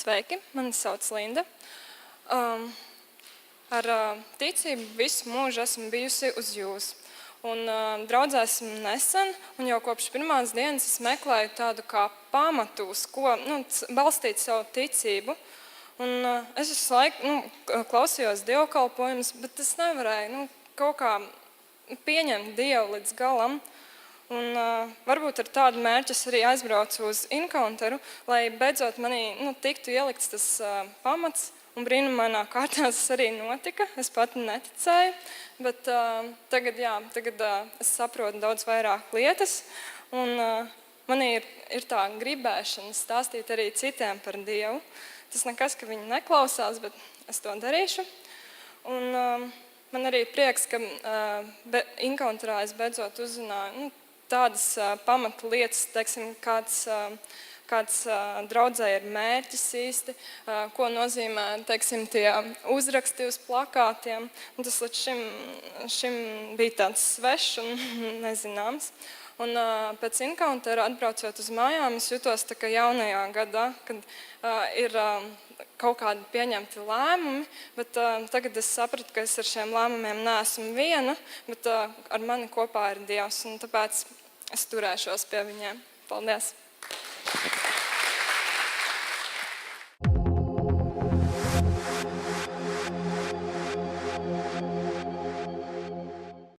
Sveiki, mani sauc Linda. Ar ticību visu mūžu esmu bijusi uz jūs. Un draudzē esmu nesen, un jau kopš pirmās dienas es meklēju tādu kā pamatu, uz ko balstīt savu ticību. Un es visu laiku klausījos dievkalpojumus, bet es nevarēju kaut kā pieņemt Dievu līdz galam. Un varbūt ar tādu mērķi es arī aizbraucu uz Encounteru, lai beidzot manī tiktu ielikts tas pamats. Un brīnumainā kārtā tas arī notika. Es pat neticēju, bet tagad es saprotu daudz vairāk lietas. Un manī ir tā gribēšana stāstīt arī citiem par Dievu. Tas nekas, ka viņi neklausās, bet es to darīšu. Un man arī prieks, ka Encounterā es beidzot uzzināju tādas pamatu lietas, teiksim, kāds draudzē ir mērķis īsti, ko nozīmē, teiksim, tie uzraksti uz plakātiem. Un tas līdz šim bija tāds svešs un nezināms. Un pēc Encountera atbraucot uz mājām, es jutos tā kā jaunajā gadā, kad ir kaut kādi pieņemti lēmumi, bet tagad es sapratu, ka es ar šiem lēmumiem neesmu viena, bet ar mani kopā ir Dievs, un tāpēc es turēšos pie viņiem. Paldies!